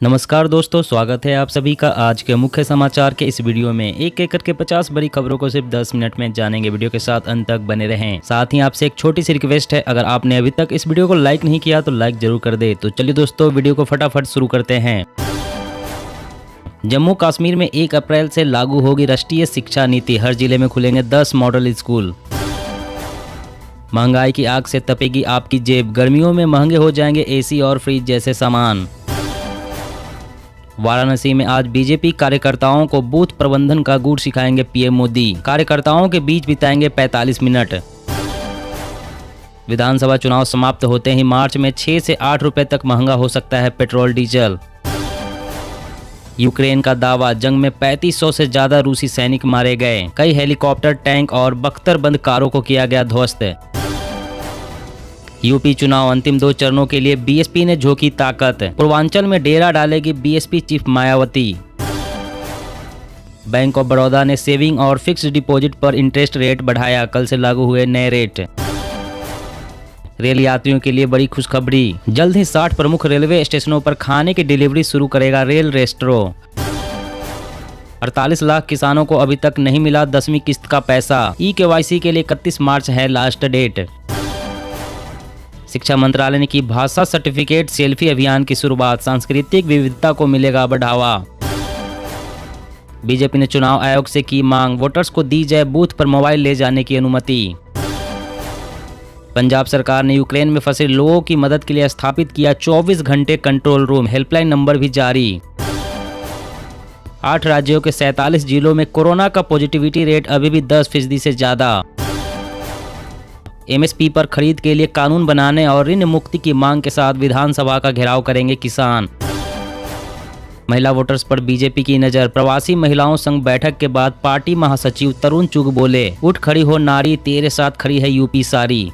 नमस्कार दोस्तों, स्वागत है आप सभी का आज के मुख्य समाचार के इस वीडियो में। एक एक करके 50 बड़ी खबरों को सिर्फ 10 मिनट में जानेंगे। वीडियो के साथ अंत तक बने रहें। साथ ही आपसे एक छोटी सी रिक्वेस्ट है, अगर आपने अभी तक इस वीडियो को लाइक नहीं किया तो लाइक जरूर कर दे। तो चलिए दोस्तों, वीडियो को फटाफट शुरू करते हैं। जम्मू कश्मीर में 1 अप्रैल से लागू होगी राष्ट्रीय शिक्षा नीति। हर जिले में खुलेंगे 10 मॉडल स्कूल। महंगाई की आग से तपेगी आपकी जेब। गर्मियों में महंगे हो जाएंगे एसी और फ्रिज जैसे सामान। वाराणसी में आज बीजेपी कार्यकर्ताओं को बूथ प्रबंधन का गुर सिखाएंगे पीएम मोदी। कार्यकर्ताओं के बीच बिताएंगे 45 मिनट। विधानसभा चुनाव समाप्त होते ही मार्च में 6 से 8 रुपए तक महंगा हो सकता है पेट्रोल डीजल। यूक्रेन का दावा, जंग में 3500 से ज्यादा रूसी सैनिक मारे गए। कई हेलीकॉप्टर, टैंक और बख्तरबंद कारों को किया गया ध्वस्त। यूपी चुनाव अंतिम 2 चरणों के लिए बीएसपी ने झोंकी ताकत। पूर्वांचल में डेरा डालेगी BSP chief Mayawati. Bank of Baroda ने सेविंग और फिक्स्ड डिपॉजिट पर इंटरेस्ट रेट बढ़ाया। कल से लागू हुए नए रेट। रेल यात्रियों के लिए बड़ी खुशखबरी, जल्द ही 60 प्रमुख रेलवे स्टेशनों पर खाने की डिलीवरी शुरू करेगा रेल रेस्ट्रो। 48 लाख किसानों को अभी तक नहीं मिला 10वीं किस्त का पैसा। ई-केवाईसी के लिए 31 मार्च है लास्ट डेट। शिक्षा मंत्रालय ने की भाषा सर्टिफिकेट सेल्फी अभियान की शुरुआत। सांस्कृतिक विविधता को मिलेगा बढ़ावा। बीजेपी ने चुनाव आयोग से की मांग, वोटर्स को दी जाए बूथ पर मोबाइल ले जाने की अनुमति। पंजाब सरकार ने यूक्रेन में फंसे लोगों की मदद के लिए स्थापित किया 24 घंटे कंट्रोल रूम। हेल्पलाइन नंबर भी जारी। 8 राज्यों के 47 जिलों में कोरोना का पॉजिटिविटी रेट अभी भी 10% से ज्यादा। एमएसपी पर खरीद के लिए कानून बनाने और ऋण मुक्ति की मांग के साथ विधानसभा का घेराव करेंगे किसान। महिला वोटर्स पर बीजेपी की नजर। प्रवासी महिलाओं संघ बैठक के बाद पार्टी महासचिव तरुण चुग बोले, उठ खड़ी हो नारी, तेरे साथ खड़ी है यूपी सारी।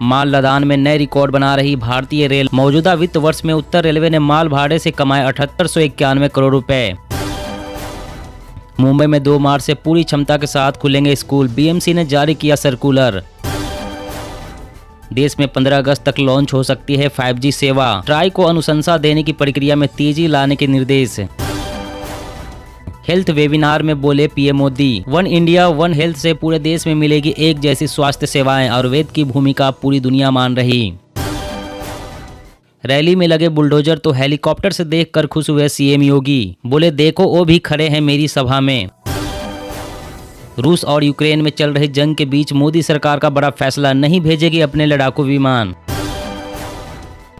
माल लदान में नए रिकॉर्ड बना रही भारतीय रेल। मौजूदा वित्त वर्ष में उत्तर रेलवे ने माल भाड़े से कमाए 7891 करोड़ रुपए। मुंबई में 2 मार्च से पूरी क्षमता के साथ खुलेंगे स्कूल। बीएमसी ने जारी किया सर्कुलर। देश में 15 अगस्त तक लॉन्च हो सकती है 5G सेवा। ट्राई को अनुशंसा देने की प्रक्रिया में तेजी लाने के निर्देश। हेल्थ वेबिनार में बोले PM Modi, one India one health से पूरे देश में मिलेगी एक जैसी स्वास्थ्य सेवाएं। आयुर्वेद की भूमिका पूरी दुनिया मान रही। रैली में लगे बुलडोजर तो हेलीकॉप्टर से देखकर खुश हुए सीएम योगी। बोले, देखो वो भी खड़े हैं मेरी सभा में। रूस और यूक्रेन में चल रही जंग के बीच मोदी सरकार का बड़ा फैसला, नहीं भेजेगी अपने लड़ाकू विमान।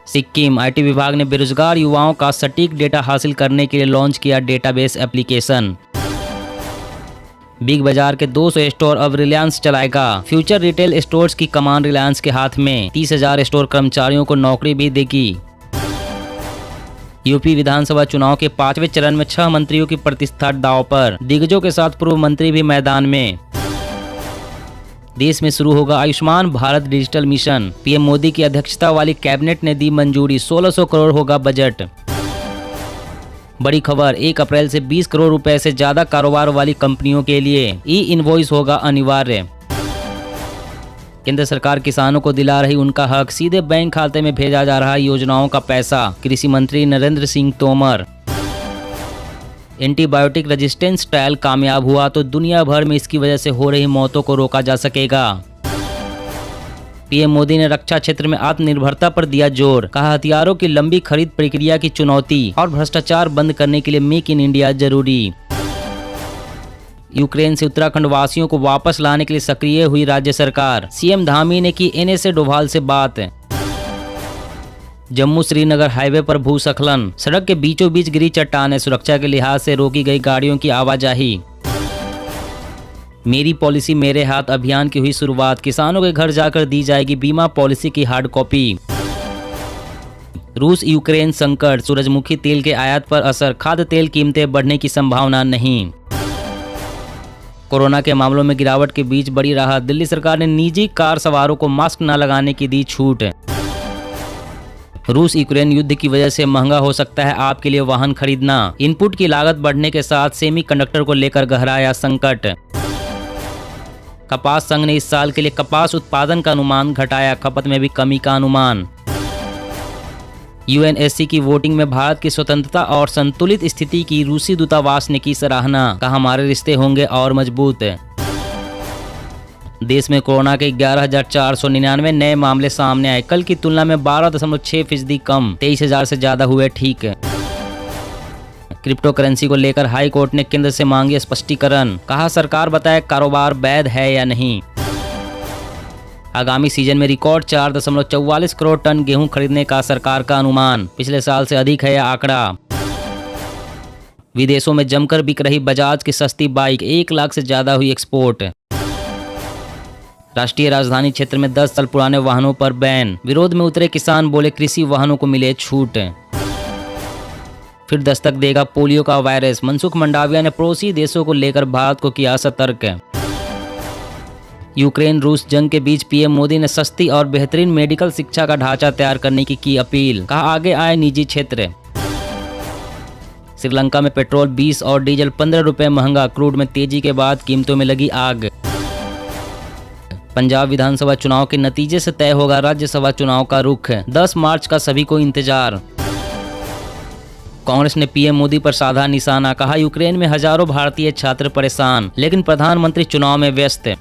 सिक्किम आईटी विभाग ने बेरोजगार युवाओं का सटीक डेटा हासिल करने के लिए लॉन्च किया डेटाबेस एप्लीकेशन। बिग बाजार के 200 स्टोर अब रिलायंस चलाएगा। फ्यूचर रिटेल स्टोर्स की कमान रिलायंस के हाथ में। 30,000 स्टोर कर्मचारियों को नौकरी भी देगी। यूपी विधानसभा चुनाव के 5वें चरण में 6 मंत्रियों की प्रतिष्ठा दांव पर। दिग्गजों के साथ पूर्व मंत्री भी मैदान में। देश में शुरू होगा Ayushman Bharat digital mission. PM Modi की अध्यक्षता वाली कैबिनेट ने दी मंजूरी। 1600 करोड़ होगा बजट। बड़ी खबर, 1 अप्रैल से 20 करोड़ रुपए से ज्यादा कारोबार वाली कंपनियों के लिए ई इनवॉइस होगा अनिवार्य। केंद्र सरकार किसानों को दिला रही उनका हक। सीधे बैंक खाते में भेजा जा रहा है योजनाओं का पैसा। कृषि मंत्री Narendra Singh Tomar. Antibiotic resistance trial कामयाब हुआ तो दुनिया भर में इसकी वजह से हो रही मौतों को रोका जा सकेगा। पीएम मोदी ने रक्षा क्षेत्र में आत्मनिर्भरता पर दिया जोर। कहा, हथियारों की लंबी खरीद प्रक्रिया की चुनौती और भ्रष्टाचार बंद करने के लिए मेक इन इंडिया जरूरी। यूक्रेन से उत्तराखंड वासियों को वापस लाने के लिए सक्रिय हुई राज्य सरकार। सीएम धामी ने की एनएसए डोभाल से बात। जम्मू श्रीनगर हाईवे पर भूस्खलन, सड़क के बीचों बीच गिरी चट्टानें। सुरक्षा के लिहाज से रोकी गई गाड़ियों की आवाजाही। मेरी पॉलिसी मेरे हाथ अभियान की हुई शुरुआत। किसानों के घर जाकर दी जाएगी बीमा पॉलिसी की हार्ड कॉपी। रूस यूक्रेन संकट, सूरजमुखी तेल के आयात पर असर। खाद्य तेल कीमतें बढ़ने की संभावना नहीं। कोरोना के मामलों में गिरावट के बीच बड़ी राहत। दिल्ली सरकार ने निजी कार सवारों को मास्क न लगाने की दी छूट। रूस यूक्रेन युद्ध की वजह से महंगा हो सकता है आपके लिए वाहन खरीदना। इनपुट की लागत बढ़ने के साथ सेमीकंडक्टर को लेकर गहराया संकट। कपास संघ ने इस साल के लिए कपास उत्पादन का अनुमान घटाया। खपत में भी कमी का अनुमान। यूएनएससी की वोटिंग में भारत की स्वतंत्रता और संतुलित स्थिति की रूसी दूतावास ने की सराहना, कहा हमारे रिश्ते होंगे और मजबूत। देश में कोरोना के 11,499 नए मामले सामने आए, कल की तुलना में 12.6% कम, 23,000 से ज्यादा हुए ठीक। क्रिप्टो करेंसी को लेकर हाई कोर्ट ने केंद्र से मांगी स्पष्टीकरण, कहा सरकार बताए कारोबार वैध है या नहीं। आगामी सीजन में रिकॉर्ड 4.44 करोड़ टन गेहूं खरीदने का सरकार का अनुमान, पिछले साल से अधिक है यह आंकड़ा। विदेशों में जमकर बिक रही बजाज की सस्ती बाइक, 1 लाख से ज्यादा हुई एक्सपोर्ट। राष्ट्रीय राजधानी क्षेत्र में 10 साल पुराने वाहनों पर बैन, विरोध में उतरे किसान, बोले कृषि वाहनों को मिले छूट। फिर दस्तक देगा पोलियो का वायरस, मनसुख मंडाविया ने पड़ोसी देशों को लेकर भारत को किया सतर्क। यूक्रेन रूस जंग के बीच पीएम मोदी ने सस्ती और बेहतरीन मेडिकल शिक्षा का ढांचा तैयार करने की अपील, कहा आगे आए निजी क्षेत्र। श्रीलंका में पेट्रोल 20 और डीजल 15 रुपए महंगा, क्रूड में तेजी के बाद कीमतों में लगी आग। पंजाब विधानसभा चुनाव के नतीजे से तय होगा राज्यसभा चुनाव का रुख, 10 मार्च का सभी को इंतजार। कांग्रेस ने पीएम मोदी पर साधा निशाना, कहा यूक्रेन में हजारों भारतीय छात्र परेशान, लेकिन प्रधानमंत्री चुनाव में व्यस्त।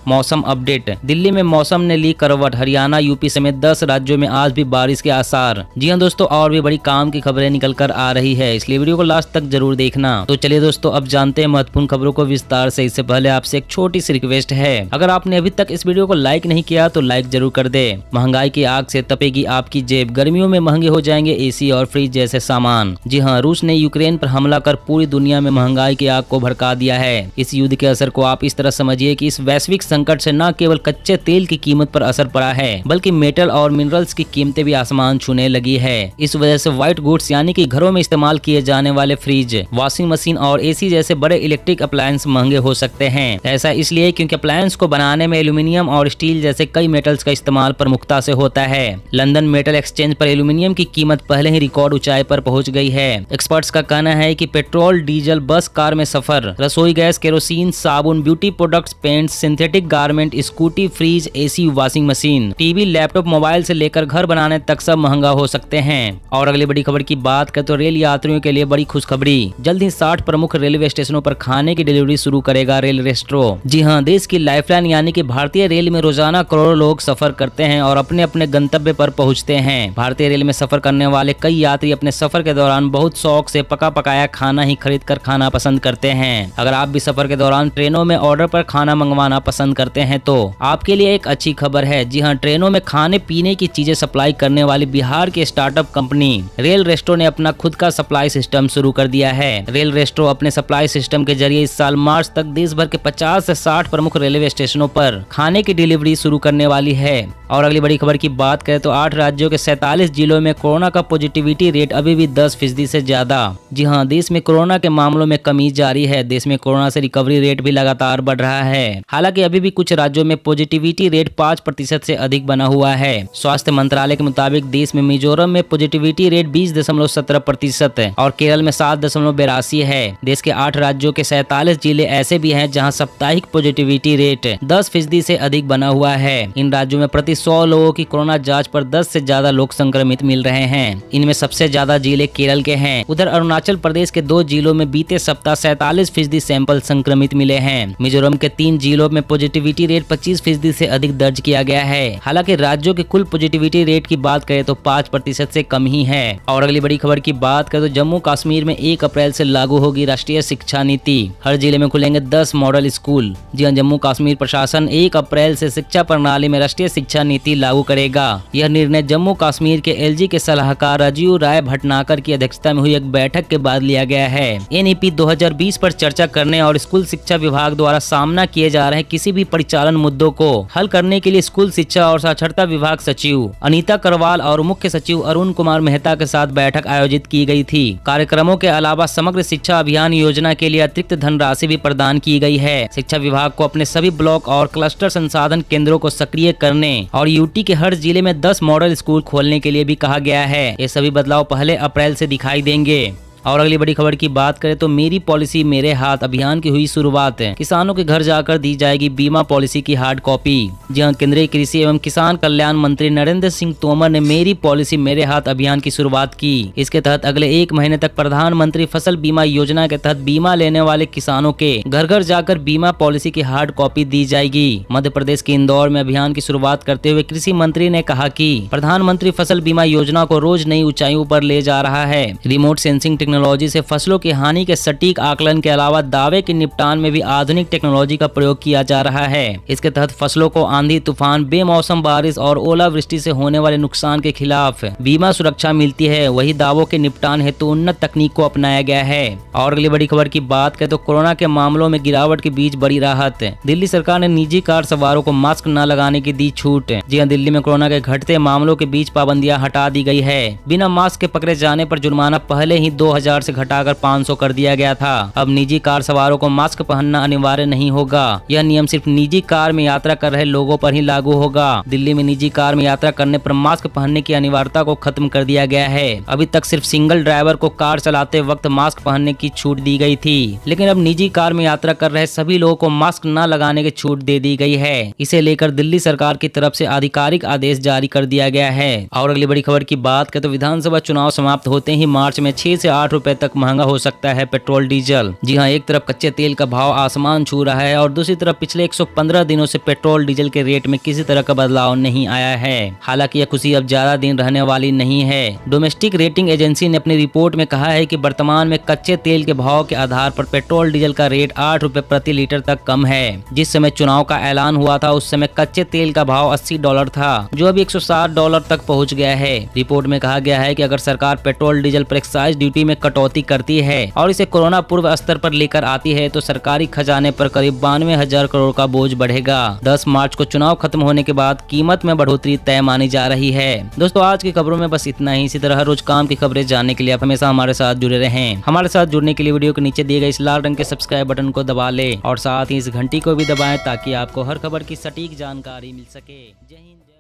मौसम अपडेट, दिल्ली में मौसम ने ली करवट, हरियाणा यूपी समेत 10 राज्यों में आज भी बारिश के आसार। जी हां दोस्तों, और भी बड़ी काम की खबरें निकल कर आ रही है, इसलिए वीडियो को लास्ट तक जरूर देखना। तो चलिए दोस्तों अब जानते हैं महत्वपूर्ण खबरों को विस्तार से। इससे पहले आपसे एक छोटी सी रिक्वेस्ट है, अगर आपने अभी तक इस वीडियो को लाइक नहीं किया तो लाइक जरूर कर दे। महंगाई की आग से तपेगी आपकी जेब, गर्मियों में महंगे हो जाएंगे एसी और फ्रिज जैसे सामान। जी हाँ, रूस ने यूक्रेन पर हमला कर पूरी दुनिया में महंगाई की आग को भड़का दिया है। इस युद्ध के असर को आप इस तरह समझिए कि इस वैश्विक संकट से न केवल कच्चे तेल की कीमत पर असर पड़ा है, बल्कि मेटल और मिनरल्स की कीमतें भी आसमान छूने लगी है। इस वजह से व्हाइट गुड्स यानी कि घरों में इस्तेमाल किए जाने वाले फ्रिज, वॉशिंग मशीन और एसी जैसे बड़े इलेक्ट्रिक अप्लायंस महंगे हो सकते हैं। ऐसा इसलिए क्योंकि अप्लायंस को बनाने में एल्यूमिनियम और स्टील जैसे कई मेटल्स का इस्तेमाल प्रमुखता से होता है। लंदन मेटल एक्सचेंज पर एल्यूमिनियम की कीमत पहले ही रिकॉर्ड ऊंचाई पर पहुंच गई है। एक्सपर्ट्स का कहना है कि पेट्रोल, डीजल, बस, कार में सफर, रसोई गैस, केरोसिन, साबुन, beauty products, paint, synthetic garment, scooty, fridge, AC, washing machine, TV, laptop, mobile से लेकर घर बनाने तक सब महंगा हो सकते हैं। और अगली बड़ी खबर की बात करें तो रेल यात्रियों के लिए बड़ी खुशखबरी, जल्द ही 60 प्रमुख रेलवे स्टेशनों पर खाने की डिलीवरी शुरू करेगा रेल रेस्ट्रो। जी हाँ, देश की लाइफलाइन यानी कि भारतीय रेल में रोजाना करोड़ों लोग सफर करते हैं और अपने अपने गंतव्य पर पहुंचते हैं। भारतीय रेल में सफर करने वाले कई यात्री अपने सफर के दौरान बहुत शौक से पका पकाया खाना ही खरीद कर खाना पसंद करते हैं। अगर आप भी सफर के दौरान ट्रेनों में ऑर्डर पर खाना मंगवाना पसंद करते हैं तो आपके लिए एक अच्छी खबर है। जी हाँ, ट्रेनों में खाने पीने की चीजें सप्लाई करने वाली बिहार की स्टार्टअप कंपनी रेल रेस्ट्रो ने अपना खुद का सप्लाई सिस्टम शुरू कर दिया है। रेल रेस्ट्रो अपने सप्लाई सिस्टम के जरिए इस साल मार्च तक देश भर के 50 से 60 प्रमुख रेलवे स्टेशनों पर खाने की डिलीवरी शुरू करने वाली है। और अगली बड़ी खबर की बात करें तो 8 राज्यों के 47 जिलों में कोरोना का पॉजिटिविटी रेट अभी भी 10% से ज्यादा। जी हाँ, देश में कोरोना के मामलों में कमी जारी है। देश में कोरोना से रिकवरी रेट भी लगातार बढ़ रहा है। हालांकि अभी भी कुछ राज्यों में पॉजिटिविटी रेट 5% से अधिक बना हुआ है। स्वास्थ्य मंत्रालय के मुताबिक देश में मिजोरम में पॉजिटिविटी रेट 20.17% है और केरल में 7.82 है। देश के 8 राज्यों के 47 जिले ऐसे भी हैं जहां साप्ताहिक पॉजिटिविटी रेट 10% से अधिक बना हुआ है। इन राज्यों में प्रति 100 लोगों की कोरोना जांच पर 10 से ज्यादा लोग संक्रमित मिल रहे हैं। इनमें सबसे ज्यादा जिले केरल के हैं। उधर अरुणाचल प्रदेश के 2 जिलों में बीते सप्ताह 47% सैंपल संक्रमित मिले हैं। मिजोरम के 3 जिलों में पॉजिटिविटी रेट 25% से अधिक दर्ज किया गया है। हालांकि राज्यों के कुल पॉजिटिविटी रेट की बात करें तो 5% से कम ही है। और अगली बड़ी खबर की बात करें तो जम्मू कश्मीर में 1 अप्रैल से लागू होगी राष्ट्रीय शिक्षा नीति। हर जिले में खुलेंगे 10 मॉडल स्कूल। जी हाँ, जम्मू कश्मीर प्रशासन 1 अप्रैल से शिक्षा प्रणाली में राष्ट्रीय शिक्षा नीति लागू करेगा। यह निर्णय जम्मू कश्मीर के एलजी के सलाहकार राजीव राय भटनागर की अध्यक्षता में हुई एक बैठक के बाद लिया गया है। एनईपी 2020 पर चर्चा करने और स्कूल शिक्षा विभाग द्वारा सामना किए जा रहे किसी भी परिचालन मुद्दों को हल करने के लिए स्कूल शिक्षा और साक्षरता विभाग सचिव अनीता करवाल और मुख्य सचिव अरुण कुमार मेहता के साथ बैठक आयोजित की गई थी। कार्यक्रमों के अलावा समग्र शिक्षा अभियान योजना के लिए अतिरिक्त धनराशि भी प्रदान की गई है। शिक्षा विभाग को अपने सभी ब्लॉक और क्लस्टर संसाधन केंद्रों को सक्रिय करने और यूटी के हर जिले में 10 मॉडल स्कूल खोलने के लिए भी कहा गया है। ये सभी बदलाव 1 अप्रैल से दिखाई देंगे। और अगली बड़ी खबर की बात करें तो मेरी पॉलिसी मेरे हाथ अभियान की हुई शुरुआत। किसानों के घर जाकर दी जाएगी बीमा पॉलिसी की हार्ड कॉपी। जी हां, केंद्रीय कृषि एवं किसान कल्याण मंत्री नरेंद्र सिंह तोमर ने मेरी पॉलिसी मेरे हाथ अभियान की शुरुआत की। इसके तहत अगले 1 महीने तक प्रधानमंत्री फसल बीमा योजना के तहत बीमा लेने वाले किसानों के घर घर जाकर बीमा पॉलिसी की हार्ड कॉपी दी जाएगी। मध्य प्रदेश के इंदौर में अभियान की शुरुआत करते हुए कृषि मंत्री ने कहा कि प्रधानमंत्री फसल बीमा योजना को रोज नई ऊंचाइयों पर ले जा रहा है। रिमोट सेंसिंग टेक्नोलॉजी से फसलों की हानि के सटीक आकलन के अलावा दावे के निपटान में भी आधुनिक टेक्नोलॉजी का प्रयोग किया जा रहा है। इसके तहत फसलों को आंधी, तूफान, बेमौसम बारिश और ओलावृष्टि से होने वाले नुकसान के खिलाफ बीमा सुरक्षा मिलती है। वही दावों के निपटान हेतु उन्नत तकनीक को अपनाया गया है। और अगली बड़ी खबर की बात करें तो कोरोना के मामलों में गिरावट के बीच बड़ी राहत। दिल्ली सरकार ने निजी कार सवारों को मास्क न लगाने की दी छूट। जी हां, दिल्ली में कोरोना के घटते मामलों के बीच पाबंदियां हटा दी गई है। बिना मास्क के पकड़े जाने पर जुर्माना पहले ही 2000 से घटाकर 500 कर दिया गया था। अब निजी कार सवारों को मास्क पहनना अनिवार्य नहीं होगा। यह नियम सिर्फ निजी कार में यात्रा कर रहे लोगों पर ही लागू होगा। दिल्ली में निजी कार में यात्रा करने पर मास्क पहनने की अनिवार्यता को खत्म कर दिया गया है। अभी तक सिर्फ सिंगल ड्राइवर को कार चलाते वक्त मास्क पहनने की छूट दी गई थी, लेकिन अब निजी कार में यात्रा कर रहे सभी लोगों को मास्क न लगाने की छूट दे दी गई है। इसे लेकर दिल्ली सरकार की तरफ से आधिकारिक आदेश जारी कर दिया गया है। और अगली बड़ी खबर की बात करें तो विधानसभा चुनाव समाप्त होते ही मार्च में 6 से 8 रुपए तक महंगा हो सकता है पेट्रोल डीजल। जी हां, एक तरफ कच्चे तेल का भाव आसमान छू रहा है और दूसरी तरफ पिछले 115 दिनों से पेट्रोल डीजल के रेट में किसी तरह का बदलाव नहीं आया है। हालांकि यह खुशी अब ज्यादा दिन रहने वाली नहीं है। डोमेस्टिक रेटिंग एजेंसी ने अपनी रिपोर्ट में कहा है कि वर्तमान में कच्चे तेल के भाव के आधार पर पेट्रोल डीजल का रेट 8 रुपए प्रति लीटर तक कम है। जिस समय चुनाव का ऐलान हुआ था उस समय कच्चे तेल का भाव $80 था, जो अभी $160 तक पहुंच गया है। रिपोर्ट में कहा गया है कि अगर सरकार पेट्रोल डीजल पर एक्साइज ड्यूटी में कटौती करती है और इसे कोरोना पूर्व स्तर पर लेकर आती है तो सरकारी खजाने पर करीब 92,000 करोड़ का बोझ बढ़ेगा। 10 मार्च को चुनाव खत्म होने के बाद कीमत में बढ़ोतरी तय मानी जा रही है। दोस्तों, आज की खबरों में बस इतना ही। इसी तरह हर रोज काम की खबरें जानने के लिए आप हमेशा हमारे साथ जुड़े रहें। हमारे साथ जुड़ने के लिए वीडियो के नीचे दिए गए इस लाल रंग के सब्सक्राइब बटन को दबा ले और साथ ही इस घंटी को भी दबाएं ताकि आपको हर खबर की सटीक जानकारी मिल सके। जय हिंद।